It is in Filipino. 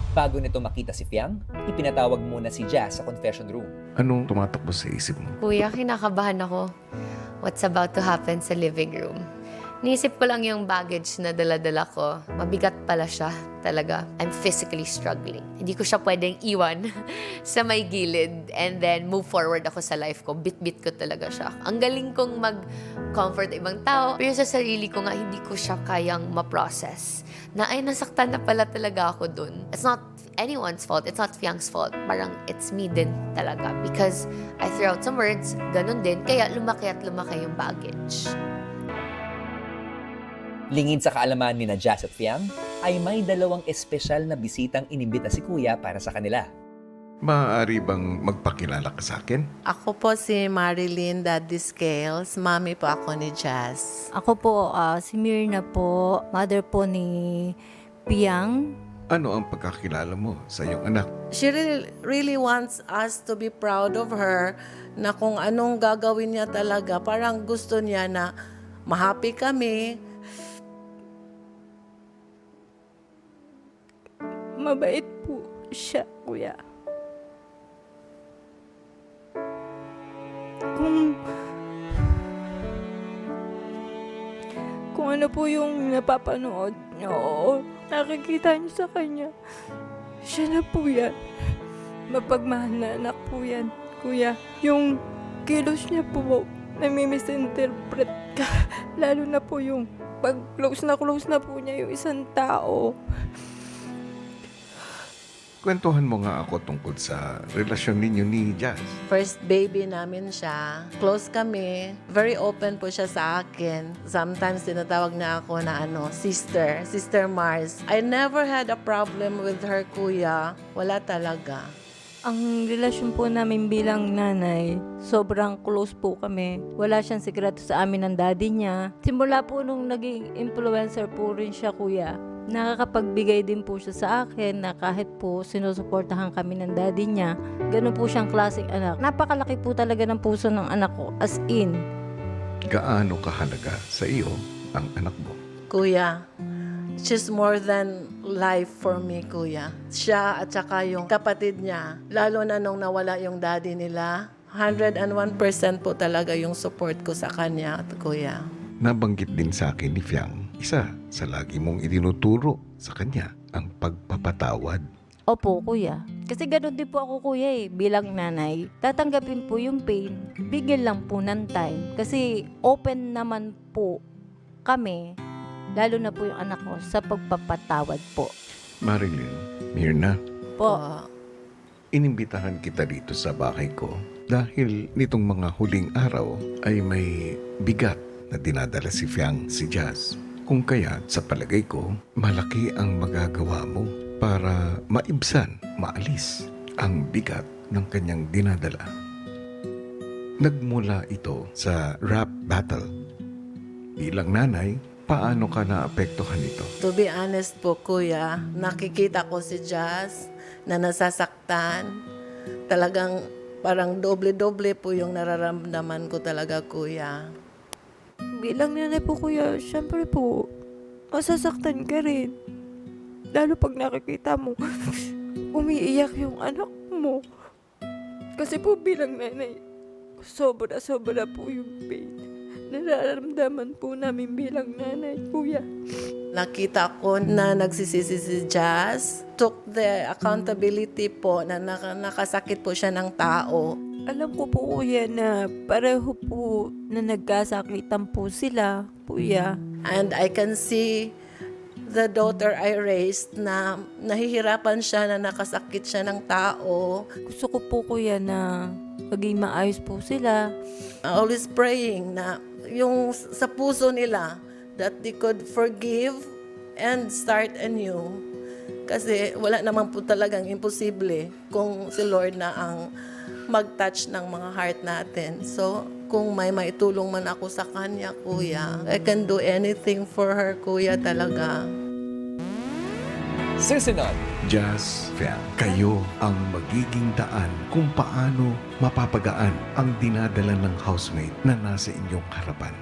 Bago nito makita si Fiang, ipinatawag muna si Jazz sa confession room. Anong tumatakbo sa isip mo? Kuya, kinakabahan ako. What's about to happen sa living room? Niisip ko lang yung baggage na dala-dala ko. Mabigat pala siya, talaga. I'm physically struggling. Hindi ko siya pwedeng iwan sa may gilid and then move forward ako sa life ko. Bit-bit ko talaga siya. Ang galing kong mag-comfort ibang tao, pero sa sarili ko nga, hindi ko siya kayang ma-process. Na ay, nasaktan na pala talaga ako dun. It's not anyone's fault. It's not Fiang's fault. Parang it's me din talaga. Because I threw out some words, ganun din. Kaya lumaki at lumaki yung baggage. Lingid sa kaalaman ni na Jazz at Fiang, ay may dalawang espesyal na bisitang inimbita si Kuya para sa kanila. Maaari bang magpakilala ka sa akin? Ako po si Marilyn Daddy Scales. Mami po ako ni Jazz. Ako po, si Mirna po, mother po ni Piang. Ano ang pagkakilala mo sa iyong anak? She really wants us to be proud of her na kung anong gagawin niya talaga. Parang gusto niya na ma-happy kami. Mabait po siya, kuya. Kung ano po yung napapanood niyo, nakikita niyo sa kanya, siya na po yan. Mapagmahal na anak po yan, kuya. Yung kilos niya po, nami-misinterpret ka. Lalo na po yung pag close na po niya yung isang tao. Kwentuhan mo nga ako tungkol sa relasyon ninyo ni Jazz. First baby namin siya. Close kami. Very open po siya sa akin. Sometimes tinatawag niya ako na sister. Sister Mars. I never had a problem with her, kuya. Wala talaga. Ang relasyon po namin bilang nanay, sobrang close po kami. Wala siyang sikreto sa amin ng daddy niya. Simula po nung naging influencer po rin siya, kuya, nakakapagbigay din po siya sa akin na kahit po sinusuportahan kami ng daddy niya, ganun po siyang klaseng anak. Napakalaki po talaga ng puso ng anak ko, as in. Gaano kahalaga sa iyo ang anak mo? Kuya, she's more than life for me, kuya. Siya at saka yung kapatid niya, lalo na nung nawala yung daddy nila, 101% po talaga yung support ko sa kanya, kuya. Nabanggit din sa akin ni Fiang, isa sa lagi mong itinuturo sa kanya ang pagpapatawad. Opo, kuya. Kasi ganun din po ako, kuya bilang nanay. Tatanggapin po yung pain, bigyan lang po ng time. Kasi open naman po kami, lalo na po yung anak ko, sa pagpapatawad po. Marilyn, Mirna, Po. inimbitahan kita dito sa bahay ko dahil nitong mga huling araw ay may bigat na dinadala si Fiang, si Jazz. Kung kaya sa palagay ko, malaki ang magagawa mo para maibsan, maalis ang bigat ng kanyang dinadala. Nagmula ito sa rap battle. Bilang nanay, paano ka naapektuhan nito? To be honest po, kuya, nakikita ko si Jazz na nasasaktan. Talagang parang doble-doble po yung nararamdaman ko talaga, kuya. Bilang nanay po, kuya, syempre po, masasaktan ka rin. Lalo pag nakikita mo, umiiyak yung anak mo. Kasi po bilang nanay, sobra-sobra po yung pain. Nararamdaman po namin bilang nanay, kuya. Nakita ko na nagsisisi si Jazz, took the accountability po na nakasakit po siya ng tao. Alam ko po, kuya, na pareho po na nagkasakitan po sila, kuya. And I can see the daughter I raised na nahihirapan siya, na nakasakit siya ng tao. Gusto ko po, kuya, na maging maayos po sila. Always praying na yung sa puso nila that they could forgive and start anew. Kasi wala naman po talagang imposible kung si Lord na ang mag-touch ng mga heart natin. So, kung may maitulong man ako sa kanya, kuya, I can do anything for her, kuya, talaga. Susunod, Jazz, Fiang, kayo ang magiging daan kung paano mapapagaan ang dinadala ng housemate na nasa inyong harapan.